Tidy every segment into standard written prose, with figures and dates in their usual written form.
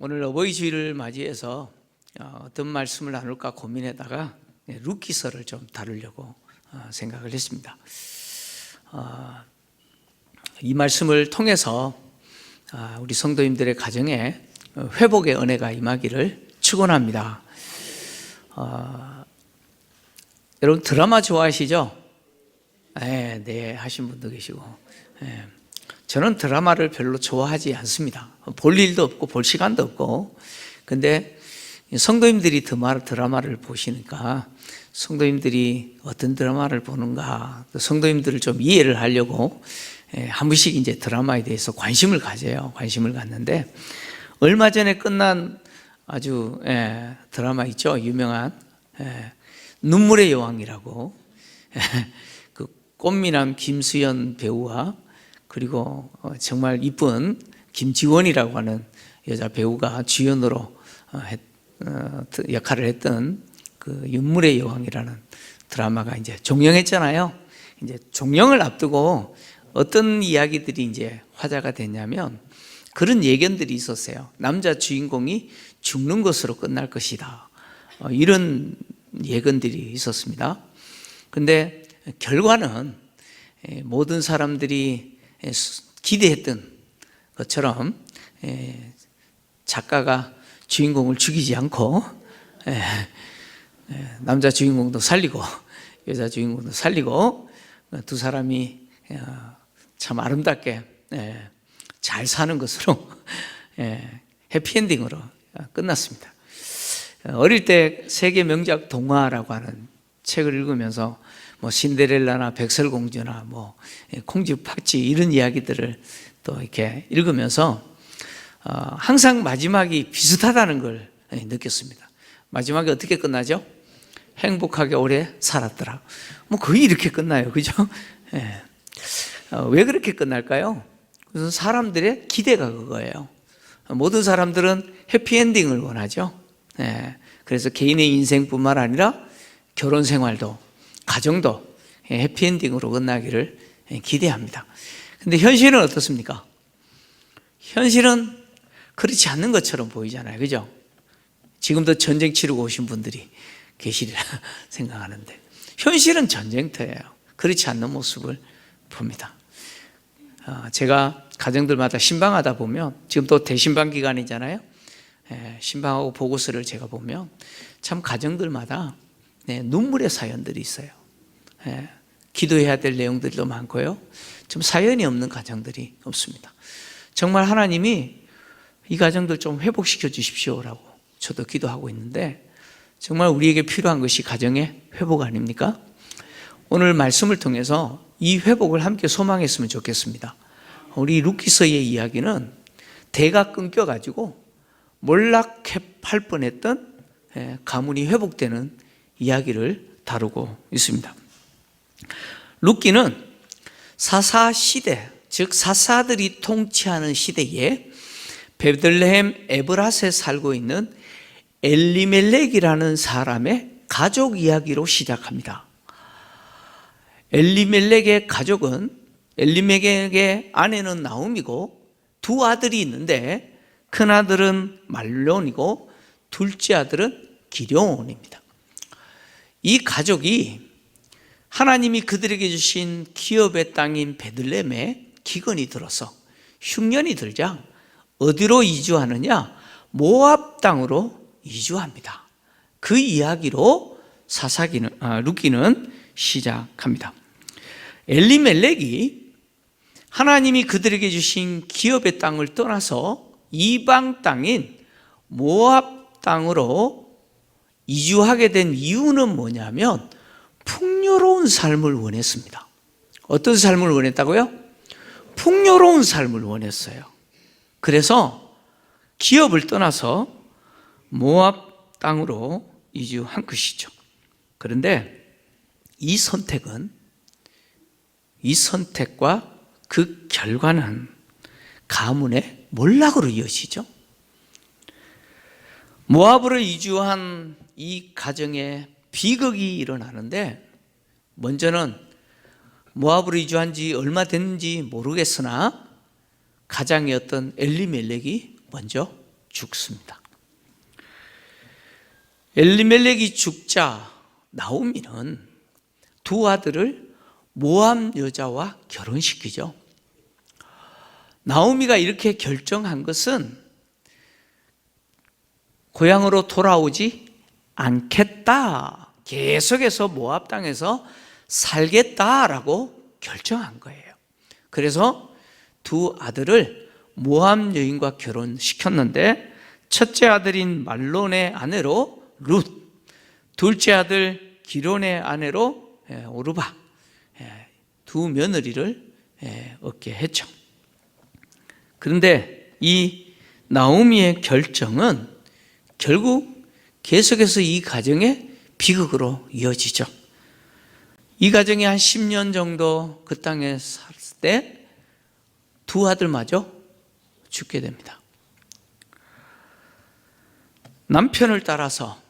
오늘 어버이 주일을 맞이해서 어떤 말씀을 나눌까 고민하다가 룻기서를 좀 다루려고 생각을 했습니다. 이 말씀을 통해서 우리 성도님들의 가정에 회복의 은혜가 임하기를 축원합니다. 여러분 드라마 좋아하시죠? 네, 하신 분도 계시고. 저는 드라마를 별로 좋아하지 않습니다. 볼 일도 없고 볼 시간도 없고. 근데 성도님들이 드라마를 보시니까 성도님들이 어떤 드라마를 보는가, 성도님들을 좀 이해를 하려고 한 번씩 이제 드라마에 대해서 관심을 가져요. 관심을 갖는데 얼마 전에 끝난 아주 드라마 있죠. 유명한 눈물의 여왕이라고 그 꽃미남 김수현 배우와 그리고 정말 이쁜 김지원이라고 하는 여자 배우가 주연으로 역할을 했던 그 눈물의 여왕이라는 드라마가 이제 종영했잖아요. 이제 종영을 앞두고 어떤 이야기들이 이제 화제가 됐냐면 그런 예견들이 있었어요. 남자 주인공이 죽는 것으로 끝날 것이다. 이런 예견들이 있었습니다. 근데 결과는 모든 사람들이 기대했던 것처럼 작가가 주인공을 죽이지 않고 남자 주인공도 살리고 여자 주인공도 살리고 두 사람이 참 아름답게 잘 사는 것으로 해피엔딩으로 끝났습니다. 어릴 때 세계 명작 동화라고 하는 책을 읽으면서 뭐 신데렐라나 백설공주나 뭐 콩쥐팥쥐 이런 이야기들을 또 이렇게 읽으면서 항상 마지막이 비슷하다는 걸 느꼈습니다. 마지막이 어떻게 끝나죠? 행복하게 오래 살았더라. 뭐 거의 이렇게 끝나요, 그죠? 왜 그렇게 끝날까요? 그래서 사람들의 기대가 그거예요. 모든 사람들은 해피엔딩을 원하죠. 그래서 개인의 인생뿐만 아니라 결혼 생활도 가정도 해피엔딩으로 끝나기를 기대합니다. 근데 현실은 어떻습니까? 현실은 그렇지 않는 것처럼 보이잖아요, 그죠? 지금도 전쟁 치르고 오신 분들이 계시리라 생각하는데 현실은 전쟁터예요. 그렇지 않는 모습을 봅니다. 제가 가정들마다 신방하다 보면 지금 또 대신방 기간이잖아요. 신방하고 보고서를 제가 보면 참 가정들마다 눈물의 사연들이 있어요. 기도해야 될 내용들도 많고요. 좀 사연이 없는 가정들이 없습니다. 정말 하나님이 이 가정들 좀 회복시켜 주십시오라고 저도 기도하고 있는데 정말 우리에게 필요한 것이 가정의 회복 아닙니까? 오늘 말씀을 통해서 이 회복을 함께 소망했으면 좋겠습니다. 우리 룻기서의 이야기는 대가 끊겨가지고 몰락할 뻔했던 가문이 회복되는 이야기를 다루고 있습니다. 룻기는 사사 시대, 즉 사사들이 통치하는 시대에 베들레헴 에브랏에 살고 있는 엘리멜렉이라는 사람의 가족 이야기로 시작합니다. 엘리멜렉의 가족은 엘리멜렉의 아내는 나움이고 두 아들이 있는데 큰 아들은 말론이고 둘째 아들은 기럯입니다. 이 가족이 하나님이 그들에게 주신 기업의 땅인 베들레헴에 기근이 들어서 흉년이 들자 어디로 이주하느냐? 모압 땅으로 이주합니다. 그 이야기로 룻기는 시작합니다. 엘리멜렉이 하나님이 그들에게 주신 기업의 땅을 떠나서 이방 땅인 모압 땅으로 이주하게 된 이유는 뭐냐면 풍요로운 삶을 원했습니다. 어떤 삶을 원했다고요? 풍요로운 삶을 원했어요. 그래서 기업을 떠나서 모압 땅으로 이주한 것이죠. 그런데 이 선택과 그 결과는 가문의 몰락으로 이어지죠. 모압으로 이주한 이 가정에 비극이 일어나는데 먼저는 모압으로 이주한 지 얼마 됐는지 모르겠으나 가장이었던 엘리멜렉이 먼저 죽습니다. 엘리멜렉이 죽자 나오미는 두 아들을 모압 여자와 결혼시키죠. 나오미가 이렇게 결정한 것은 고향으로 돌아오지 않겠다, 계속해서 모압 땅에서 살겠다라고 결정한 거예요. 그래서 두 아들을 모압 여인과 결혼시켰는데, 첫째 아들인 말론의 아내로 룻, 둘째 아들 기론의 아내로 오르바, 두 며느리를 얻게 했죠. 그런데 이 나오미의 결정은 결국 계속해서 이 가정의 비극으로 이어지죠. 이 가정이 한 10년 정도 그 땅에 살 때 두 아들마저 죽게 됩니다. 남편을 따라서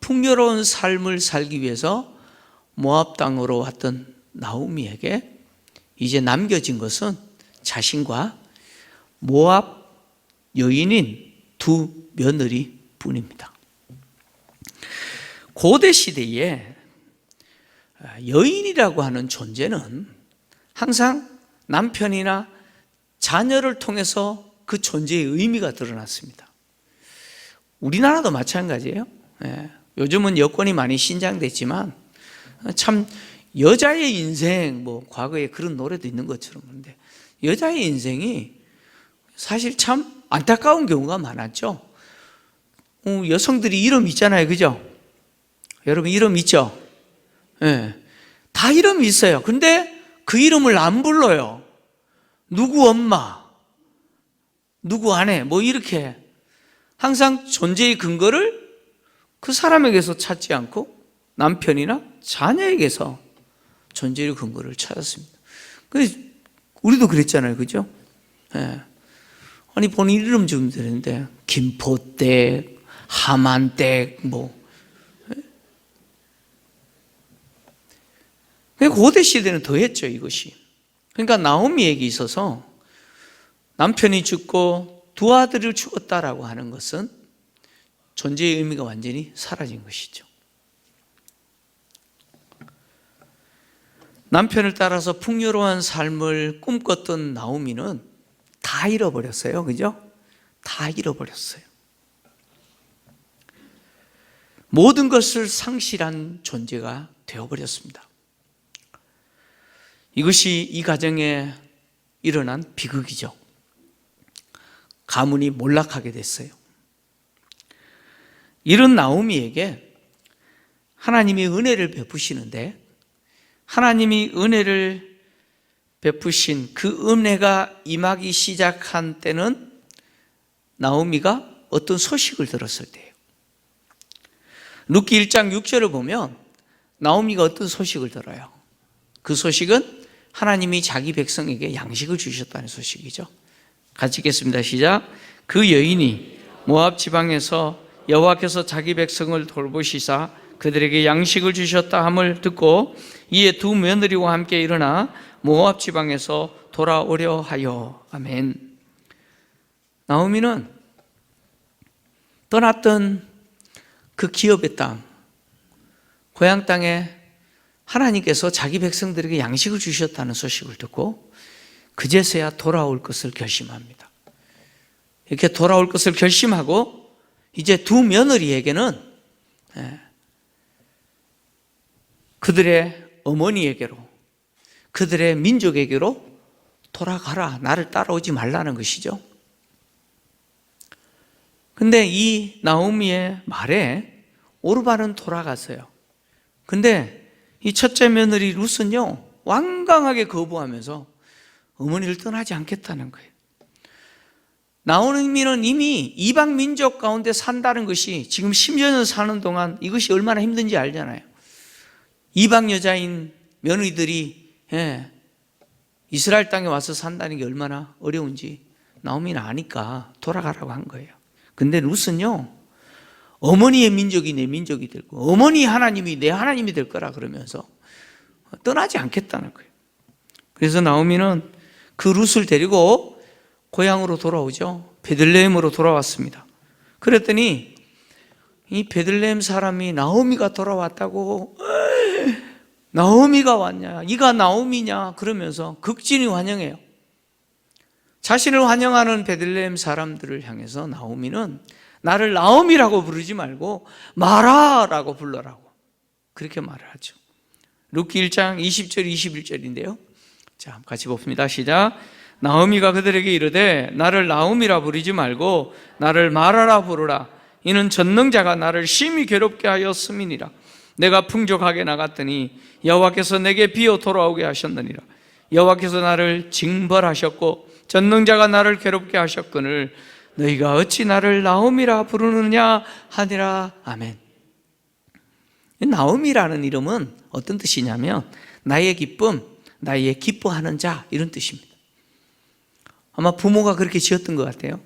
풍요로운 삶을 살기 위해서 모압 땅으로 왔던 나오미에게 이제 남겨진 것은 자신과 모압 여인인 두 며느리 뿐입니다. 고대 시대에 여인이라고 하는 존재는 항상 남편이나 자녀를 통해서 그 존재의 의미가 드러났습니다. 우리나라도 마찬가지예요. 요즘은 여권이 많이 신장됐지만 참 여자의 인생, 과거에 그런 노래도 있는 것처럼, 그런데 여자의 인생이 사실 참 안타까운 경우가 많았죠. 여성들이 이름 있잖아요, 그죠? 여러분 이름 있죠? 다 이름이 있어요. 근데 그 이름을 안 불러요. 누구 엄마, 누구 아내, 이렇게 항상 존재의 근거를 그 사람에게서 찾지 않고 남편이나 자녀에게서 존재의 근거를 찾았습니다. 우리도 그랬잖아요, 그죠? 아니 본인 이름 주면 되는데 김포댁, 하만댁, 고대 시대는 더했죠, 이것이. 그러니까 나오미에게 있어서 남편이 죽고 두 아들을 죽었다라고 하는 것은 존재의 의미가 완전히 사라진 것이죠. 남편을 따라서 풍요로운 삶을 꿈꿨던 나오미는 다 잃어버렸어요, 그죠? 다 잃어버렸어요. 모든 것을 상실한 존재가 되어버렸습니다. 이것이 이 가정에 일어난 비극이죠. 가문이 몰락하게 됐어요. 이런 나오미에게 하나님이 은혜를 베푸시는데, 하나님이 은혜를 베푸신 그 은혜가 임하기 시작한 때는 나오미가 어떤 소식을 들었을 때예요. 룻기 1장 6절을 보면 나오미가 어떤 소식을 들어요. 그 소식은 하나님이 자기 백성에게 양식을 주셨다는 소식이죠. 같이 읽겠습니다. 시작. 그 여인이 모압 지방에서 여호와께서 자기 백성을 돌보시사 그들에게 양식을 주셨다 함을 듣고 이에 두 며느리와 함께 일어나 모압 지방에서 돌아오려 하여. 아멘. 나오미는 떠났던 그 기업의 땅, 고향 땅에 하나님께서 자기 백성들에게 양식을 주셨다는 소식을 듣고 그제서야 돌아올 것을 결심합니다. 이렇게 돌아올 것을 결심하고 이제 두 며느리에게는 그들의 어머니에게로, 그들의 민족에게로 돌아가라, 나를 따라오지 말라는 것이죠. 근데 이 나오미의 말에 오르바는 돌아갔어요. 근데 이 첫째 며느리 룻은요, 완강하게 거부하면서 어머니를 떠나지 않겠다는 거예요. 나오미는 이미 이방 민족 가운데 산다는 것이 지금 10여 년 사는 동안 이것이 얼마나 힘든지 알잖아요. 이방 여자인 며느리들이 이스라엘 땅에 와서 산다는 게 얼마나 어려운지 나오미는 아니까 돌아가라고 한 거예요. 근데 룻은요, 어머니의 민족이 내 민족이 될 거고 어머니 하나님이 내 하나님이 될 거라 그러면서 떠나지 않겠다는 거예요. 그래서 나오미는 그 룻을 데리고 고향으로 돌아오죠. 베들레헴으로 돌아왔습니다. 그랬더니 이 베들레헴 사람이 나오미가 돌아왔다고, 나오미가 왔냐, 이가 나오미냐 그러면서 극진히 환영해요. 자신을 환영하는 베들레헴 사람들을 향해서 나오미는 나를 나오미라고 부르지 말고 마라라고 불러라고 그렇게 말을 하죠. 룻기 1장 20절 21절인데요. 자, 같이 봅니다. 시작. 나오미가 그들에게 이르되 나를 나오미라 부르지 말고 나를 마라라 부르라. 이는 전능자가 나를 심히 괴롭게 하였음이니라. 내가 풍족하게 나갔더니 여호와께서 내게 비어 돌아오게 하셨느니라. 여호와께서 나를 징벌하셨고 전능자가 나를 괴롭게 하셨거늘 너희가 어찌 나를 나오미라 부르느냐 하니라. 아멘. 나오미라는 이름은 어떤 뜻이냐면 나의 기쁨, 나의 기뻐하는 자 이런 뜻입니다. 아마 부모가 그렇게 지었던 것 같아요.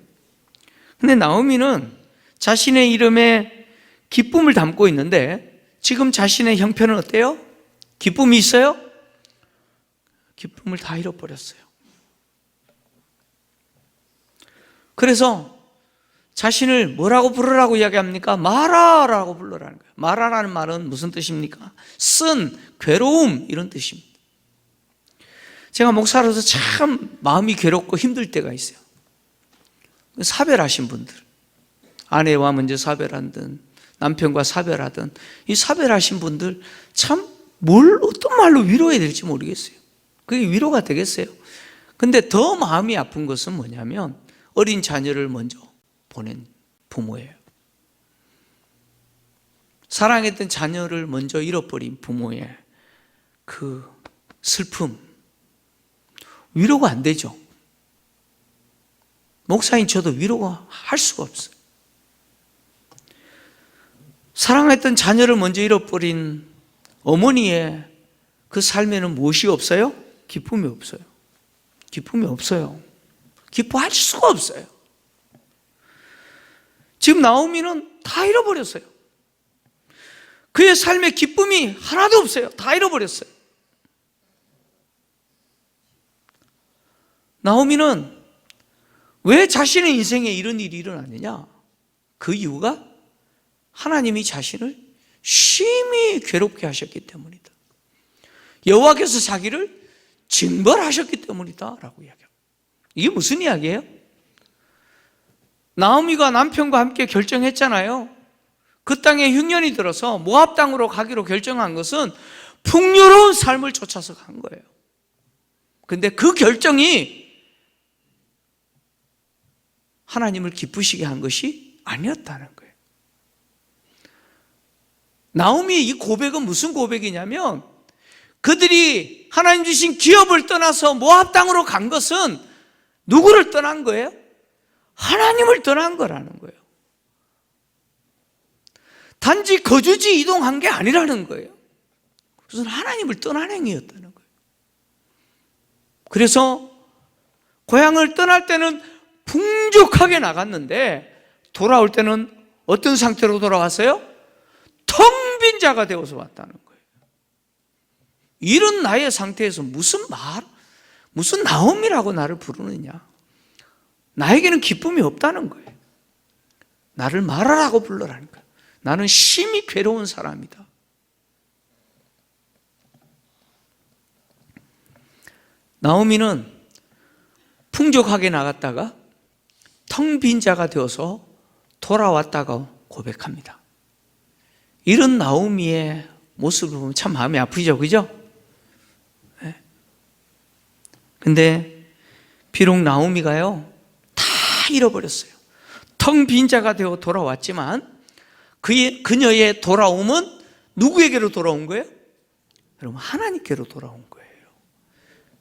근데 나오미는 자신의 이름에 기쁨을 담고 있는데 지금 자신의 형편은 어때요? 기쁨이 있어요? 기쁨을 다 잃어버렸어요. 그래서 자신을 뭐라고 부르라고 이야기합니까? 마라라고 불러라는 거예요. 마라라는 말은 무슨 뜻입니까? 쓴, 괴로움 이런 뜻입니다. 제가 목사로서 참 마음이 괴롭고 힘들 때가 있어요. 사별하신 분들, 아내와 먼저 사별하든 남편과 사별하든 이 사별하신 분들 참 어떤 말로 위로해야 될지 모르겠어요. 그게 위로가 되겠어요? 근데 더 마음이 아픈 것은 뭐냐면 어린 자녀를 먼저 보낸 부모예요. 사랑했던 자녀를 먼저 잃어버린 부모의 그 슬픔, 위로가 안 되죠. 목사인 저도 위로가 할 수가 없어요. 사랑했던 자녀를 먼저 잃어버린 어머니의 그 삶에는 무엇이 없어요? 기쁨이 없어요. 기쁨이 없어요. 기뻐할 수가 없어요. 지금 나오미는 다 잃어버렸어요. 그의 삶에 기쁨이 하나도 없어요. 다 잃어버렸어요. 나오미는 왜 자신의 인생에 이런 일이 일어났느냐? 그 이유가 하나님이 자신을 심히 괴롭게 하셨기 때문이다. 여호와께서 자기를 징벌하셨기 때문이다 라고 이야기합니다. 이게 무슨 이야기예요? 나오미가 남편과 함께 결정했잖아요. 그 땅에 흉년이 들어서 모압 땅으로 가기로 결정한 것은 풍요로운 삶을 쫓아서 간 거예요. 근데 그 결정이 하나님을 기쁘시게 한 것이 아니었다는 거예요. 나오미의 이 고백은 무슨 고백이냐면 그들이 하나님 주신 기업을 떠나서 모압 땅으로 간 것은 누구를 떠난 거예요? 하나님을 떠난 거라는 거예요. 단지 거주지 이동한 게 아니라는 거예요. 그것은 하나님을 떠난 행위였다는 거예요. 그래서 고향을 떠날 때는 풍족하게 나갔는데 돌아올 때는 어떤 상태로 돌아왔어요? 텅 빈 자가 되어서 왔다는 거예요. 이런 나의 상태에서 무슨 나옴이라고 나를 부르느냐? 나에게는 기쁨이 없다는 거예요. 나를 마라라고 불러라는 거예요. 나는 심히 괴로운 사람이다. 나오미는 풍족하게 나갔다가 텅 빈 자가 되어서 돌아왔다고 고백합니다. 이런 나오미의 모습을 보면 참 마음이 아프죠, 그죠? 근데 비록 나오미가요 다 잃어버렸어요. 텅 빈 자가 되어 돌아왔지만 그녀의 돌아옴은 누구에게로 돌아온 거예요? 여러분, 하나님께로 돌아온 거예요.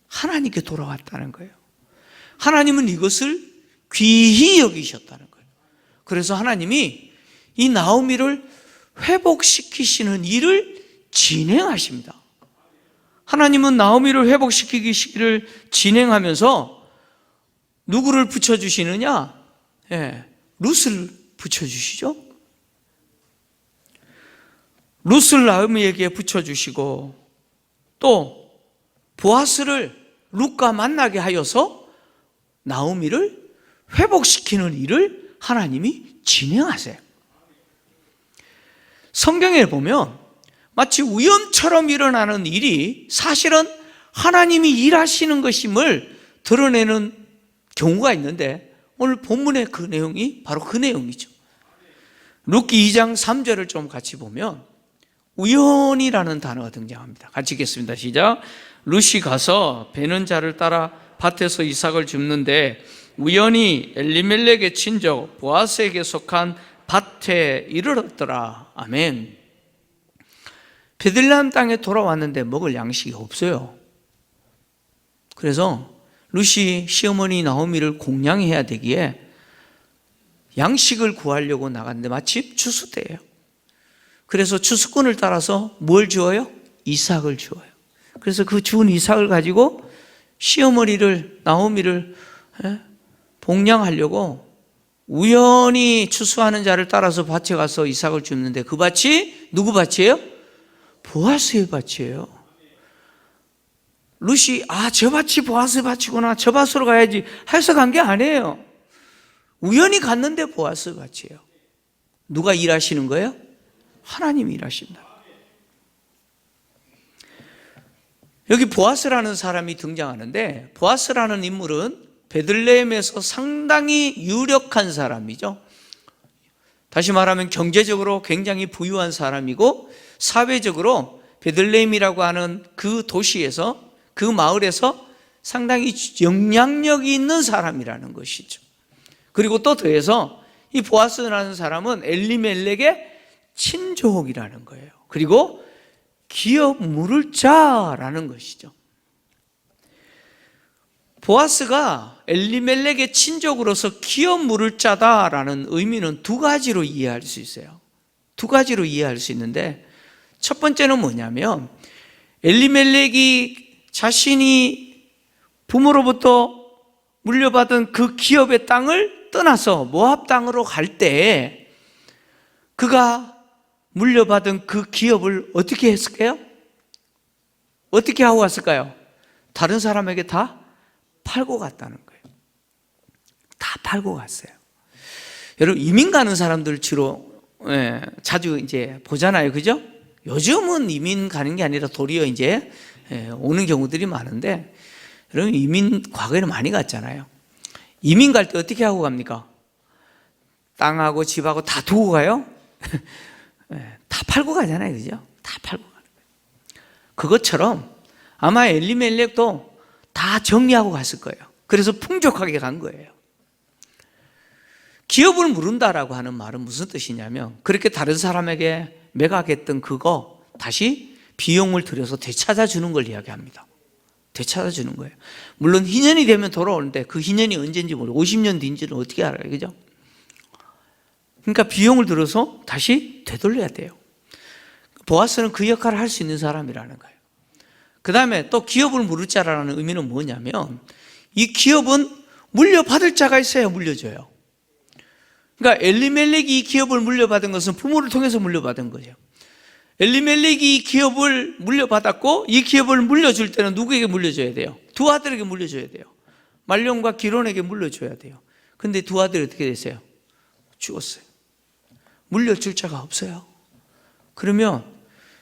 하나님께 돌아왔다는 거예요. 하나님은 이것을 귀히 여기셨다는 거예요. 그래서 하나님이 이 나오미를 회복시키시는 일을 진행하십니다. 하나님은 나오미를 회복시키기를 진행하면서 누구를 붙여주시느냐? 룻을 붙여주시죠. 룻을 나오미에게 붙여주시고 또 보아스를 룻과 만나게 하여서 나오미를 회복시키는 일을 하나님이 진행하세요. 성경에 보면 마치 우연처럼 일어나는 일이 사실은 하나님이 일하시는 것임을 드러내는 경우가 있는데, 오늘 본문의 그 내용이 바로 그 내용이죠. 룻기 2장 3절을 좀 같이 보면 우연이라는 단어가 등장합니다. 같이 읽겠습니다. 시작. 룻이 가서 베는 자를 따라 밭에서 이삭을 줍는데 우연히 엘리멜렉의 친족 보아스에게 속한 밭에 이르렀더라. 아멘. 베들레헴 땅에 돌아왔는데 먹을 양식이 없어요. 그래서 룻이 시어머니 나오미를 공양해야 되기에 양식을 구하려고 나갔는데 마침 추수 때예요. 그래서 추수꾼을 따라서 뭘 주어요? 이삭을 주어요. 그래서 그 주운 이삭을 가지고 시어머니를 나오미를 봉양하려고 우연히 추수하는 자를 따라서 밭에 가서 이삭을 줍는데 그 밭이 누구 밭이에요? 보아스의 밭이에요. 룻이 저 밭이 보아스 밭이구나, 저 밭으로 가야지 해서 간 게 아니에요. 우연히 갔는데 보아스 밭이에요. 누가 일하시는 거예요? 하나님이 일하십니다. 여기 보아스라는 사람이 등장하는데, 보아스라는 인물은 베들레헴에서 상당히 유력한 사람이죠. 다시 말하면 경제적으로 굉장히 부유한 사람이고, 사회적으로 베들레헴이라고 하는 그 도시에서, 그 마을에서 상당히 영향력이 있는 사람이라는 것이죠. 그리고 또 더해서 이 보아스라는 사람은 엘리멜렉의 친족이라는 거예요. 그리고 기업 물을 자라는 것이죠. 보아스가 엘리멜렉의 친족으로서 기업 물을 자다라는 의미는 두 가지로 이해할 수 있어요. 두 가지로 이해할 수 있는데, 첫 번째는 뭐냐면 엘리멜렉이 자신이 부모로부터 물려받은 그 기업의 땅을 떠나서 모압 땅으로 갈 때 그가 물려받은 그 기업을 어떻게 했을까요? 어떻게 하고 갔을까요? 다른 사람에게 다 팔고 갔다는 거예요. 다 팔고 갔어요. 여러분, 이민 가는 사람들 주로 자주 이제 보잖아요. 그죠? 요즘은 이민 가는 게 아니라 도리어 이제 오는 경우들이 많은데, 여러분 이민 과거에는 많이 갔잖아요. 이민 갈 때 어떻게 하고 갑니까? 땅하고 집하고 다 두고 가요? 다 팔고 가잖아요. 그죠? 다 팔고 가는 거예요. 그것처럼 아마 엘리멜렉도 다 정리하고 갔을 거예요. 그래서 풍족하게 간 거예요. 기업을 물은다라고 하는 말은 무슨 뜻이냐면, 그렇게 다른 사람에게 매각했던 그거 다시 비용을 들여서 되찾아 주는 걸 이야기합니다. 되찾아 주는 거예요. 물론 희년이 되면 돌아오는데 그 희년이 언제인지 모르고 50년 뒤인지는 어떻게 알아요? 그죠? 그러니까 비용을 들어서 다시 되돌려야 돼요. 보아스는 그 역할을 할 수 있는 사람이라는 거예요. 그 다음에 또 기업을 물을 자라는 의미는 뭐냐면, 이 기업은 물려받을 자가 있어야 물려줘요. 그러니까 엘리멜렉이 이 기업을 물려받은 것은 부모를 통해서 물려받은 거죠. 엘리멜렉이 이 기업을 물려받았고, 이 기업을 물려줄 때는 누구에게 물려줘야 돼요? 두 아들에게 물려줘야 돼요. 말론과 기론에게 물려줘야 돼요. 근데 두 아들이 어떻게 됐어요? 죽었어요. 물려줄 자가 없어요. 그러면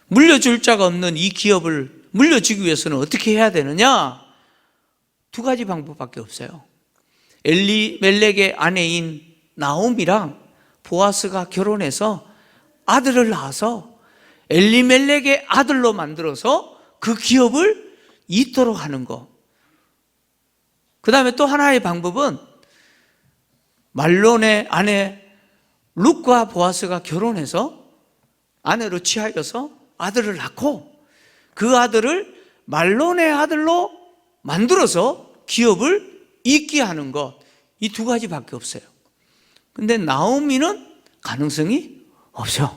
물려줄 자가 없는 이 기업을 물려주기 위해서는 어떻게 해야 되느냐? 두 가지 방법밖에 없어요. 엘리멜렉의 아내인 나오미랑 보아스가 결혼해서 아들을 낳아서 엘리멜렉의 아들로 만들어서 그 기업을 잇도록 하는 거. 그 다음에 또 하나의 방법은 말론의 아내 룻과 보아스가 결혼해서 아내로 취하여서 아들을 낳고 그 아들을 말론의 아들로 만들어서 기업을 잇게 하는 것. 이 두 가지밖에 없어요. 근데 나오미는 가능성이 없어요.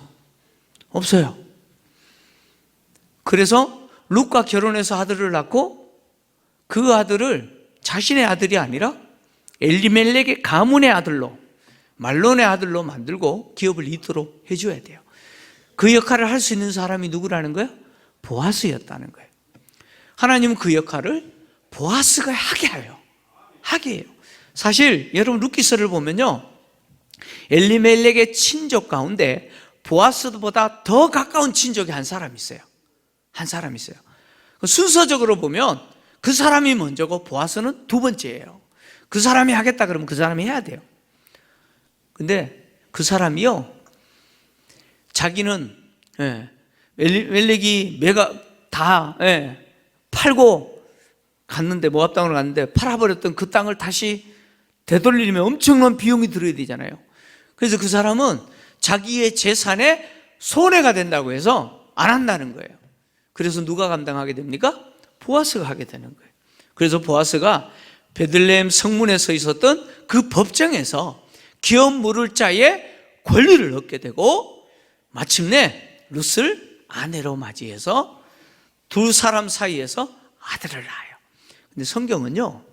그래서 룻과 결혼해서 아들을 낳고 그 아들을 자신의 아들이 아니라 엘리멜렉의 가문의 아들로, 말론의 아들로 만들고 기업을 잇도록 해줘야 돼요. 그 역할을 할 수 있는 사람이 누구라는 거예요? 보아스였다는 거예요. 하나님은 그 역할을 보아스가 하게 해요. 하게예요. 사실 여러분 룻기서를 보면요, 엘리멜렉의 친족 가운데 보아스보다 더 가까운 친족이 한 사람 있어요. 한 사람 있어요. 순서적으로 보면 그 사람이 먼저고 보아스는 두 번째예요. 그 사람이 하겠다 그러면 그 사람이 해야 돼요. 근데 그 사람이요, 자기는 엘리멜렉이 매가 다 팔고 갔는데, 모압 땅으로 갔는데 팔아버렸던 그 땅을 다시 되돌리려면 엄청난 비용이 들어야 되잖아요. 그래서 그 사람은 자기의 재산에 손해가 된다고 해서 안 한다는 거예요. 그래서 누가 감당하게 됩니까? 보아스가 하게 되는 거예요. 그래서 보아스가 베들레헴 성문에 서 있었던 그 법정에서 기업 물을 자의 권리를 얻게 되고, 마침내 룻을 아내로 맞이해서 두 사람 사이에서 아들을 낳아요. 근데 성경은요,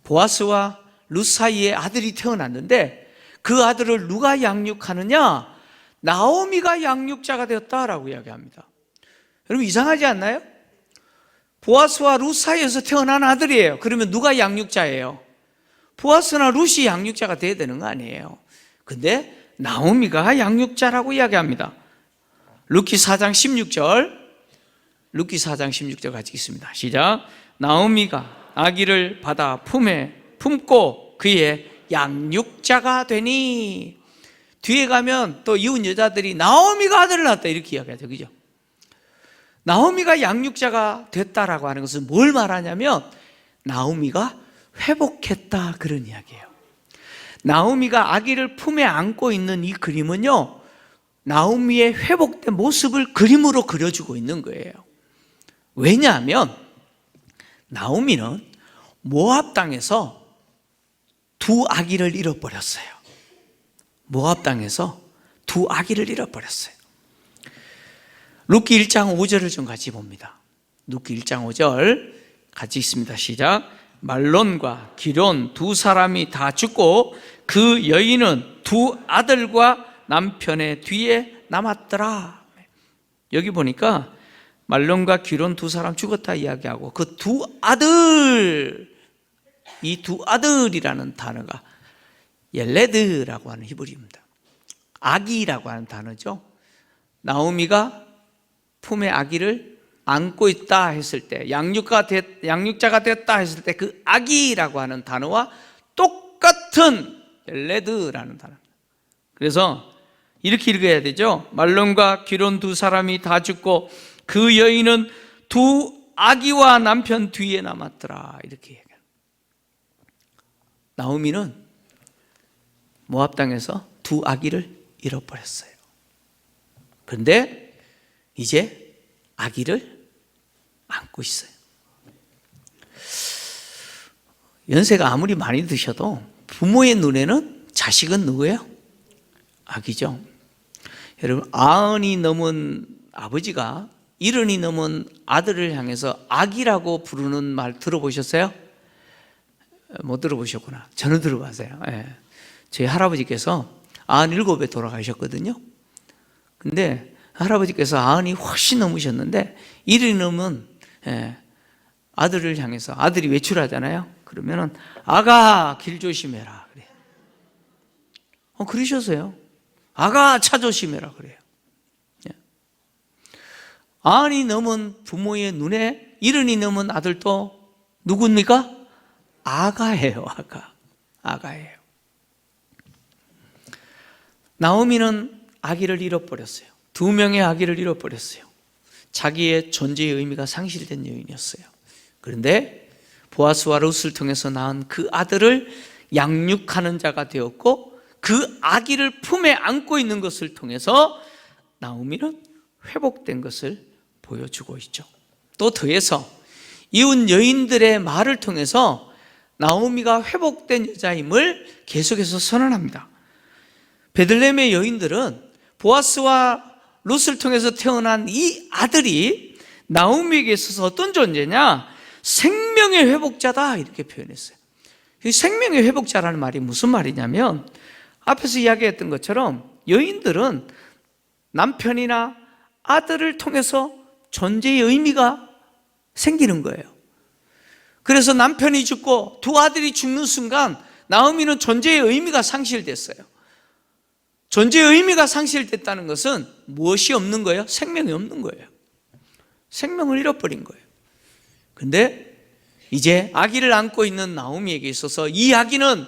보아스와 룻 사이에 아들이 태어났는데 그 아들을 누가 양육하느냐? 나오미가 양육자가 되었다라고 이야기합니다. 여러분 이상하지 않나요? 보아스와 룻 사이에서 태어난 아들이에요. 그러면 누가 양육자예요? 보아스나 룻이 양육자가 돼야 되는 거 아니에요. 근데 나오미가 양육자라고 이야기합니다. 룻기 4장 16절, 룻기 4장 16절 같이 읽습니다. 시작. 나오미가 아기를 받아 품에 품고 그의 양육자가 되니. 뒤에 가면 또 이웃 여자들이 나오미가 아들을 낳았다 이렇게 이야기하죠. 그죠? 나오미가 양육자가 됐다라고 하는 것은 뭘 말하냐면 나오미가 회복했다, 그런 이야기예요. 나오미가 아기를 품에 안고 있는 이 그림은요, 나오미의 회복된 모습을 그림으로 그려주고 있는 거예요. 왜냐하면 나오미는 모압 땅에서 두 아기를 잃어버렸어요. 모압 땅에서 두 아기를 잃어버렸어요. 룻기 1장 5절을 좀 같이 봅니다. 룻기 1장 5절 같이 읽습니다. 시작. 말론과 기론 두 사람이 다 죽고 그 여인은 두 아들과 남편의 뒤에 남았더라. 여기 보니까 말론과 기론 두 사람 죽었다 이야기하고 그 두 아들, 이 두 아들이라는 단어가 옐레드라고 하는 히브리입니다. 아기라고 하는 단어죠. 나오미가 품에 아기를 안고 있다 했을 때, 양육자가 됐다 했을 때 그 아기라고 하는 단어와 똑같은 옐레드라는 단어입니다. 그래서 이렇게 읽어야 되죠. 말론과 기론 두 사람이 다 죽고 그 여인은 두 아기와 남편 뒤에 남았더라, 이렇게 얘기해요. 나오미는 모압 땅에서 두 아기를 잃어버렸어요. 그런데 이제 아기를 안고 있어요. 연세가 아무리 많이 드셔도 부모의 눈에는 자식은 누구예요? 아기죠. 여러분, 90이 넘은 아버지가 70이 넘은 아들을 향해서 아기라고 부르는 말 들어보셨어요? 못 들어보셨구나. 저는 들어봤어요. 저희 할아버지께서 97에 돌아가셨거든요. 근데 할아버지께서 90이 훨씬 넘으셨는데 70이 넘은 아들을 향해서, 아들이 외출하잖아요. 그러면은 아가 길 조심해라 그래. 그러셨어요. 아가 차 조심해라 그래요. 90이 넘은 부모의 눈에 70이 넘은 아들도 누굽니까? 아가예요. 아가예요. 나오미는 아기를 잃어버렸어요. 두 명의 아기를 잃어버렸어요. 자기의 존재의 의미가 상실된 여인이었어요. 그런데 보아스와 룻을 통해서 낳은 그 아들을 양육하는 자가 되었고, 그 아기를 품에 안고 있는 것을 통해서 나오미는 회복된 것을 보여주고 있죠. 또 더해서 이웃 여인들의 말을 통해서 나오미가 회복된 여자임을 계속해서 선언합니다. 베들레헴의 여인들은 보아스와 룻을 통해서 태어난 이 아들이 나오미에게 있어서 어떤 존재냐? 생명의 회복자다, 이렇게 표현했어요. 이 생명의 회복자라는 말이 무슨 말이냐면, 앞에서 이야기했던 것처럼 여인들은 남편이나 아들을 통해서 존재의 의미가 생기는 거예요. 그래서 남편이 죽고 두 아들이 죽는 순간 나오미는 존재의 의미가 상실됐어요. 존재의 의미가 상실됐다는 것은 무엇이 없는 거예요? 생명이 없는 거예요. 생명을 잃어버린 거예요. 근데 이제 아기를 안고 있는 나오미에게 있어서 이 아기는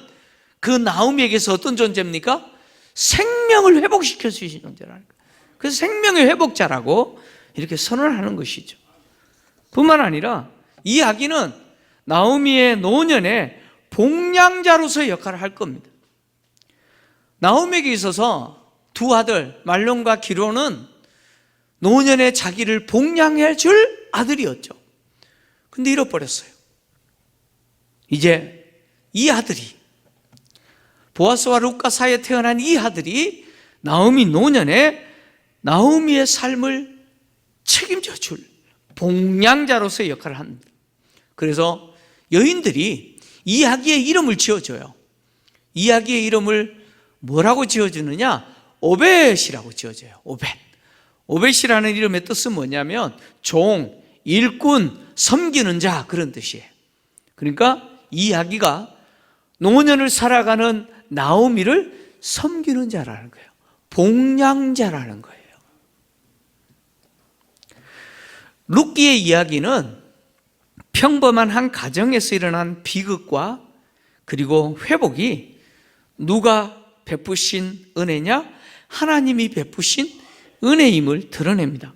그 나오미에게서 어떤 존재입니까? 생명을 회복시켜 주신 존재라는 거예요. 그래서 생명의 회복자라고 이렇게 선언하는 것이죠. 뿐만 아니라 이 아기는 나오미의 노년에 복량자로서의 역할을 할 겁니다. 나오미에게 있어서 두 아들 말론과 기론은 노년에 자기를 복량해 줄 아들이었죠. 근데 잃어버렸어요. 이제 이 아들이, 보아스와 룻과 사이에 태어난 이 아들이 나오미 노년에 나오미의 삶을 책임져 줄 복량자로서의 역할을 합니다. 그래서 여인들이 이 아기의 이름을 지어줘요. 이 아기의 이름을 뭐라고 지어주느냐? 오벳이라고 지어줘요. 오벳. 오벳이라는 이름의 뜻은 뭐냐면 종, 일꾼, 섬기는 자, 그런 뜻이에요. 그러니까 이 아기가 노년을 살아가는 나오미를 섬기는 자라는 거예요. 복량자라는 거예요. 룻기의 이야기는 평범한 한 가정에서 일어난 비극과 그리고 회복이 누가 베푸신 은혜냐? 하나님이 베푸신 은혜임을 드러냅니다.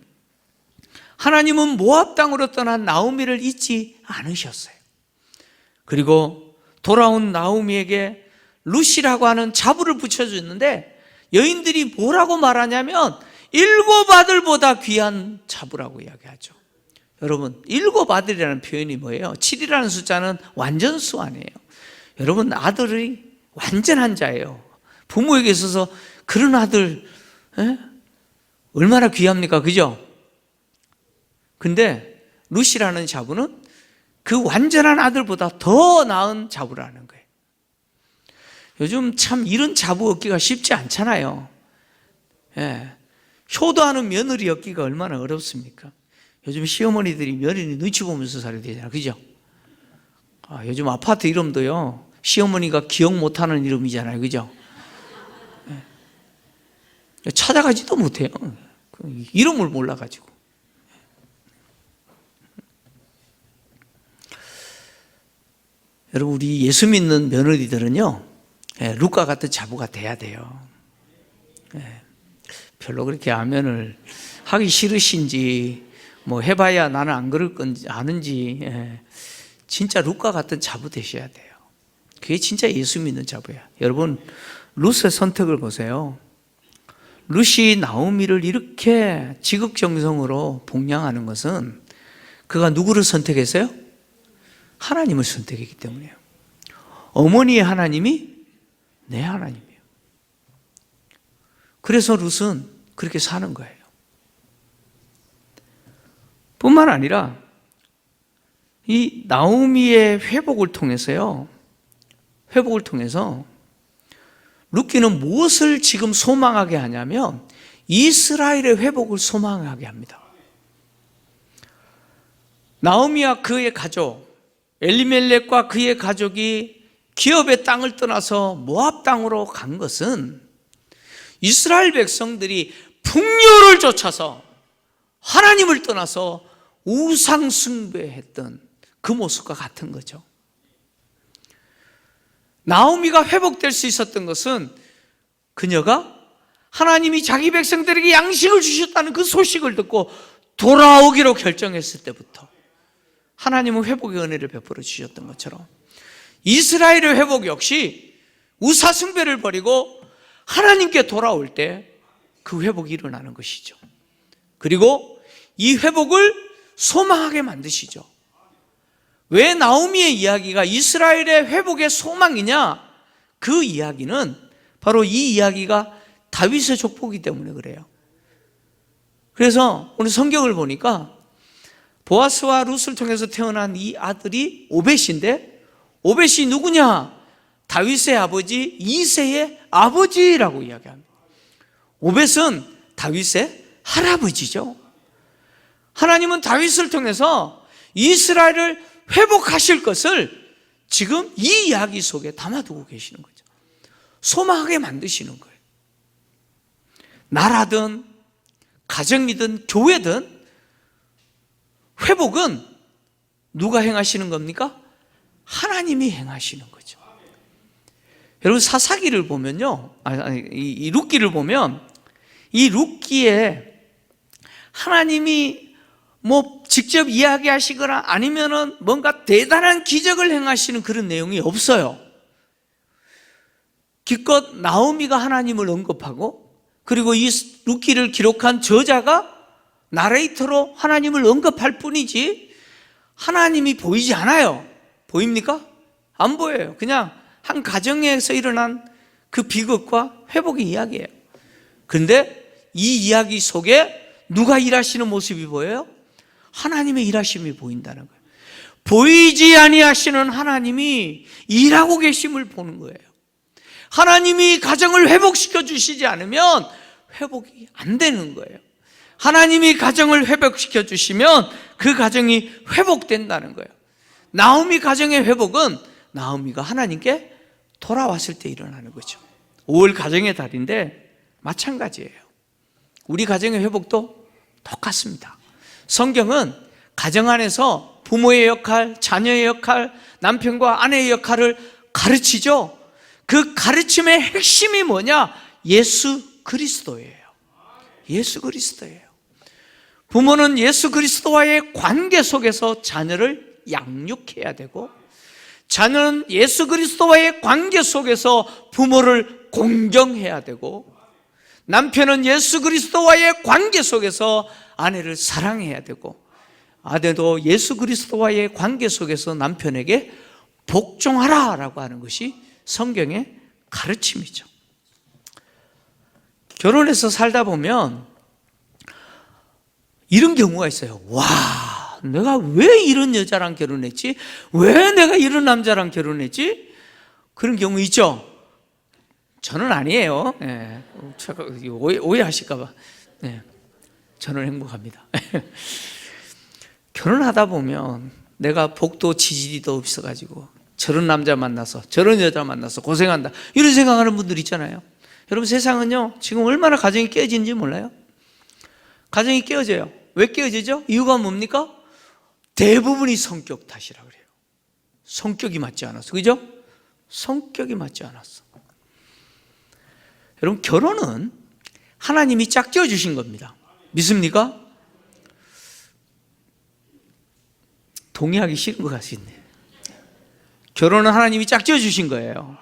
하나님은 모압 땅으로 떠난 나오미를 잊지 않으셨어요. 그리고 돌아온 나오미에게 룻이라고 하는 자부를 붙여줬는데 여인들이 뭐라고 말하냐면 7 아들보다 귀한 자부라고 이야기하죠. 여러분, 7 아들이라는 표현이 뭐예요? 7이라는 숫자는 완전수 아니에요. 여러분, 아들이 완전한 자예요. 부모에게 있어서 그런 아들 얼마나 귀합니까? 그죠? 근데 룻이라는 자부는 그 완전한 아들보다 더 나은 자부라는 거예요. 요즘 참 이런 자부 얻기가 쉽지 않잖아요. 효도하는 며느리 얻기가 얼마나 어렵습니까? 요즘 시어머니들이 며느리 눈치 보면서 살아야 되잖아요. 그죠? 요즘 아파트 이름도요, 시어머니가 기억 못하는 이름이잖아요. 그죠? 찾아가지도 못해요. 이름을 몰라가지고. 여러분, 우리 예수 믿는 며느리들은요, 룻과 같은 자부가 돼야 돼요. 별로 그렇게 아멘을 하기 싫으신지, 뭐 해봐야 나는 안 그럴 건지 아는지, 진짜 룻과 같은 자부 되셔야 돼요. 그게 진짜 예수 믿는 자부야. 여러분, 룻의 선택을 보세요. 룻이 나오미를 이렇게 지극정성으로 복양하는 것은 그가 누구를 선택했어요? 하나님을 선택했기 때문이에요. 어머니의 하나님이 내 하나님이에요. 그래서 룻은 그렇게 사는 거예요. 뿐만 아니라 이 나오미의 회복을 통해서 룻기는 무엇을 지금 소망하게 하냐면 이스라엘의 회복을 소망하게 합니다. 나오미와 그의 가족, 엘리멜렉과 그의 가족이 기업의 땅을 떠나서 모압 땅으로 간 것은 이스라엘 백성들이 풍요를 쫓아서 하나님을 떠나서 우상 숭배했던 그 모습과 같은 거죠. 나오미가 회복될 수 있었던 것은 그녀가 하나님이 자기 백성들에게 양식을 주셨다는 그 소식을 듣고 돌아오기로 결정했을 때부터 하나님은 회복의 은혜를 베풀어 주셨던 것처럼 이스라엘의 회복 역시 우상 숭배를 버리고 하나님께 돌아올 때 그 회복이 일어나는 것이죠. 그리고 이 회복을 소망하게 만드시죠. 왜 나오미의 이야기가 이스라엘의 회복의 소망이냐? 그 이야기는 바로 이 이야기가 다윗의 족보이기 때문에 그래요. 그래서 오늘 성경을 보니까 보아스와 룻을 통해서 태어난 이 아들이 오벳인데, 오벳이 누구냐? 다윗의 아버지 이새의 아버지라고 이야기합니다. 오벳은 다윗의 할아버지죠. 하나님은 다윗을 통해서 이스라엘을 회복하실 것을 지금 이 이야기 속에 담아두고 계시는 거죠. 소망하게 만드시는 거예요. 나라든 가정이든 교회든 회복은 누가 행하시는 겁니까? 하나님이 행하시는 거죠. 여러분, 사사기를 보면요, 이 룻기를 보면 이 룻기에 하나님이 뭐 직접 이야기하시거나 아니면은 뭔가 대단한 기적을 행하시는 그런 내용이 없어요. 기껏 나오미가 하나님을 언급하고, 그리고 이 룻기를 기록한 저자가 나레이터로 하나님을 언급할 뿐이지 하나님이 보이지 않아요. 보입니까? 안 보여요. 그냥 한 가정에서 일어난 그 비극과 회복의 이야기예요. 그런데 이 이야기 속에 누가 일하시는 모습이 보여요? 하나님의 일하심이 보인다는 거예요. 보이지 아니하시는 하나님이 일하고 계심을 보는 거예요. 하나님이 가정을 회복시켜 주시지 않으면 회복이 안 되는 거예요. 하나님이 가정을 회복시켜 주시면 그 가정이 회복된다는 거예요. 나오미 가정의 회복은 나오미가 하나님께 돌아왔을 때 일어나는 거죠. 5월 가정의 달인데 마찬가지예요. 우리 가정의 회복도 똑같습니다. 성경은 가정 안에서 부모의 역할, 자녀의 역할, 남편과 아내의 역할을 가르치죠. 그 가르침의 핵심이 뭐냐? 예수 그리스도예요. 예수 그리스도예요. 부모는 예수 그리스도와의 관계 속에서 자녀를 양육해야 되고, 자녀는 예수 그리스도와의 관계 속에서 부모를 공경해야 되고, 남편은 예수 그리스도와의 관계 속에서 아내를 사랑해야 되고, 아내도 예수 그리스도와의 관계 속에서 남편에게 복종하라라고 하는 것이 성경의 가르침이죠. 결혼해서 살다 보면 이런 경우가 있어요. 와, 내가 왜 이런 여자랑 결혼했지? 왜 내가 이런 남자랑 결혼했지? 그런 경우 있죠. 저는 아니에요. 네, 오해하실까 봐. 네, 저는 행복합니다. 결혼하다 보면 내가 복도 지지리도 없어가지고 저런 남자 만나서 저런 여자 만나서 고생한다, 이런 생각하는 분들 있잖아요. 여러분, 세상은요 지금 얼마나 가정이 깨지는지 몰라요? 가정이 깨어져요. 왜 깨어지죠? 이유가 뭡니까? 대부분이 성격 탓이라 그래요. 성격이 맞지 않았어. 그죠? 성격이 맞지 않았어. 여러분, 결혼은 하나님이 짝지어 주신 겁니다. 믿습니까? 동의하기 싫은 것 같습니다. 결혼은 하나님이 짝지어 주신 거예요.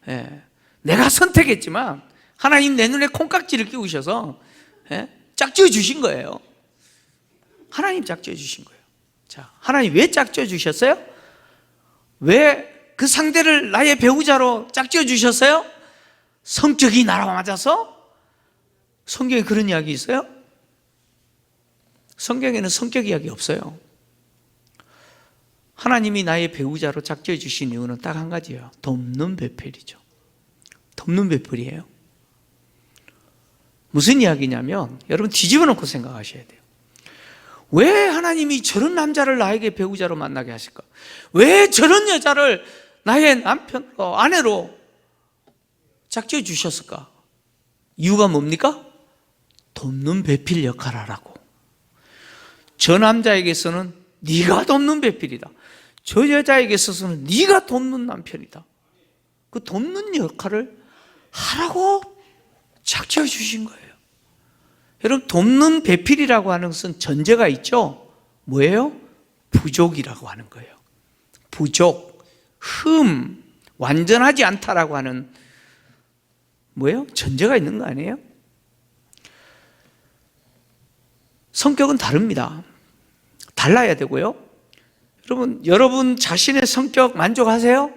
예. 내가 선택했지만 하나님 내 눈에 콩깍지를 끼우셔서 짝지어 주신 거예요. 하나님 짝지어 주신 거예요. 자, 하나님 왜 짝지어 주셨어요? 왜 그 상대를 나의 배우자로 짝지어 주셨어요? 성격이 나랑 맞아서? 성경에 그런 이야기 있어요? 성경에는 성격 이야기 없어요. 하나님이 나의 배우자로 짝지어 주신 이유는 딱 한 가지예요. 돕는 배필이죠. 돕는 배필이에요. 무슨 이야기냐면, 여러분 뒤집어 놓고 생각하셔야 돼요. 왜 하나님이 저런 남자를 나에게 배우자로 만나게 하실까? 왜 저런 여자를 나의 남편, 아내로 짝지어 주셨을까? 이유가 뭡니까? 돕는 배필 역할을 하라고. 저 남자에게서는 네가 돕는 배필이다. 저 여자에게 있어서는 네가 돕는 남편이다. 그 돕는 역할을 하라고 짝지어 주신 거예요. 여러분, 돕는 배필이라고 하는 것은 전제가 있죠. 뭐예요? 부족이라고 하는 거예요. 부족, 완전하지 않다라고 하는 뭐예요? 전제가 있는 거 아니에요? 성격은 다릅니다. 달라야 되고요. 여러분 자신의 성격 만족하세요?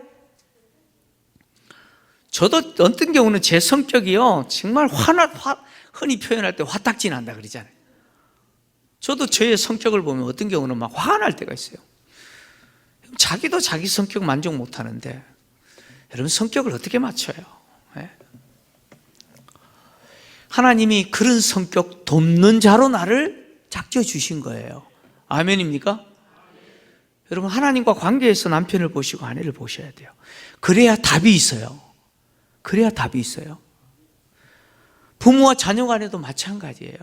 저도 어떤 경우는 제 성격이요, 정말 흔히 표현할 때 화딱지 난다 그러잖아요. 저도 저의 성격을 보면 어떤 경우는 막 화가 날 때가 있어요. 자기도 자기 성격 만족 못 하는데 여러분, 성격을 어떻게 맞춰요? 네? 하나님이 그런 성격 돕는 자로 나를 짝지어 주신 거예요. 아멘입니까? 여러분, 하나님과 관계에서 남편을 보시고 아내를 보셔야 돼요. 그래야 답이 있어요. 그래야 답이 있어요. 부모와 자녀 간에도 마찬가지예요.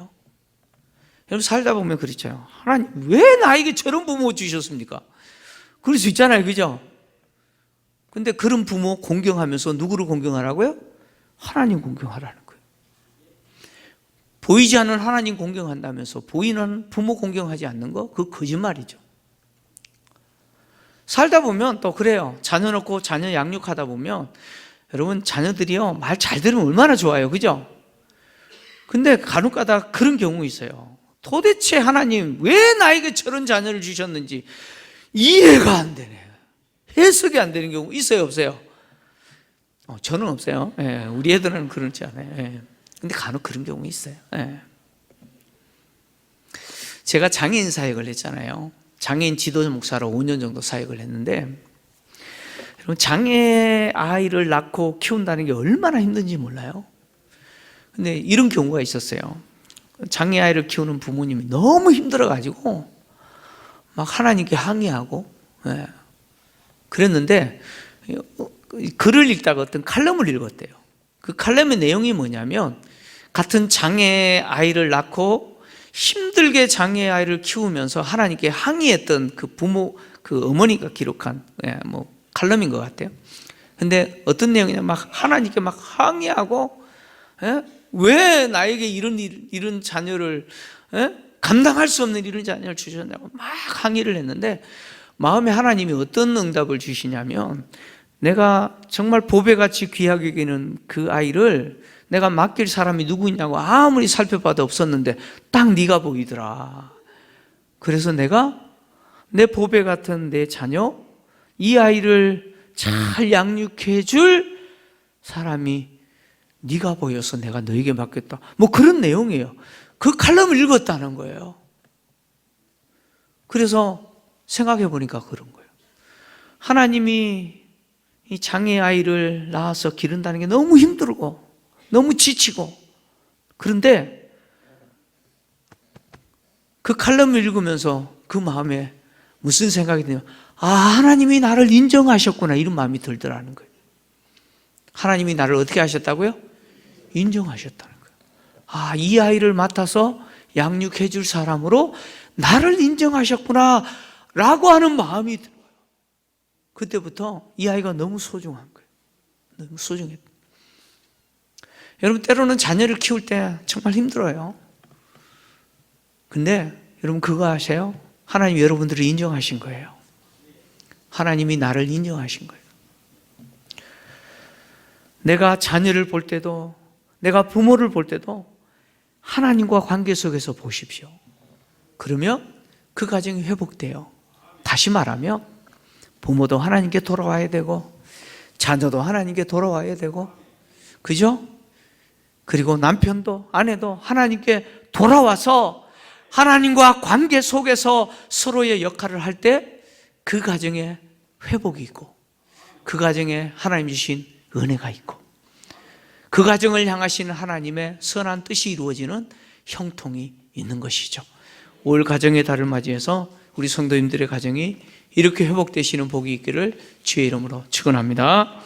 여러분, 살다 보면 그렇죠. 하나님, 왜 나에게 저런 부모 주셨습니까? 그럴 수 있잖아요. 그죠? 근데 그런 부모 공경하면서 누구를 공경하라고요? 하나님 공경하라는 거예요. 보이지 않는 하나님 공경한다면서 보이는 부모 공경하지 않는 거? 그거 거짓말이죠. 살다 보면 또 그래요. 자녀 놓고 자녀 양육하다 보면 여러분, 자녀들이요, 말 잘 들으면 얼마나 좋아요. 그죠? 근데 간혹가다 그런 경우 있어요. 도대체 하나님 왜 나에게 저런 자녀를 주셨는지 이해가 안 되네. 해석이 안 되는 경우 있어요, 없어요? 저는 없어요. 예, 우리 애들은 그렇지 않아요. 예. 근데 간혹 그런 경우 있어요. 예. 제가 장애인 사역을 했잖아요. 장애인 지도 목사로 5년 정도 사역을 했는데, 여러분, 장애 아이를 낳고 키운다는 게 얼마나 힘든지 몰라요. 근데 이런 경우가 있었어요. 장애 아이를 키우는 부모님이 너무 힘들어가지고 막 하나님께 항의하고, 예. 그랬는데 글을 읽다가 어떤 칼럼을 읽었대요. 그 칼럼의 내용이 뭐냐면, 같은 장애 아이를 낳고 힘들게 장애 아이를 키우면서 하나님께 항의했던 그 부모, 그 어머니가 기록한 칼럼인 것 같아요. 근데 어떤 내용이냐, 막 하나님께 막 항의하고, 왜 나에게 이런 자녀를, 감당할 수 없는 이런 자녀를 주셨냐고 막 항의를 했는데, 마음에 하나님이 어떤 응답을 주시냐면, 내가 정말 보배같이 귀하게 여기는 그 아이를 내가 맡길 사람이 누구냐고 아무리 살펴봐도 없었는데 딱 네가 보이더라. 그래서 내가 내 보배 같은 내 자녀, 이 아이를 잘 양육해 줄 사람이 네가 보여서 내가 너에게 맡겼다. 그런 내용이에요. 그 칼럼을 읽었다는 거예요. 그래서 생각해 보니까 그런 거예요. 하나님이 이 장애 아이를 낳아서 기른다는 게 너무 힘들고 너무 지치고, 그런데 그 칼럼을 읽으면서 그 마음에 무슨 생각이 드냐면, 하나님이 나를 인정하셨구나, 이런 마음이 들더라는 거예요. 하나님이 나를 어떻게 하셨다고요? 인정하셨다는 거예요. 이 아이를 맡아서 양육해 줄 사람으로 나를 인정하셨구나 라고 하는 마음이 들어요. 그때부터 이 아이가 너무 소중한 거예요. 너무 소중했다. 여러분, 때로는 자녀를 키울 때 정말 힘들어요. 근데 여러분, 그거 아세요? 하나님이 여러분들을 인정하신 거예요. 하나님이 나를 인정하신 거예요. 내가 자녀를 볼 때도, 내가 부모를 볼 때도 하나님과 관계 속에서 보십시오. 그러면 그 가정이 회복돼요. 다시 말하면 부모도 하나님께 돌아와야 되고 자녀도 하나님께 돌아와야 되고, 그죠? 그리고 남편도 아내도 하나님께 돌아와서 하나님과 관계 속에서 서로의 역할을 할 때 그 가정에 회복이 있고, 그 가정에 하나님 주신 은혜가 있고, 그 가정을 향하시는 하나님의 선한 뜻이 이루어지는 형통이 있는 것이죠. 올 가정의 달을 맞이해서 우리 성도님들의 가정이 이렇게 회복되시는 복이 있기를 주의 이름으로 축원합니다.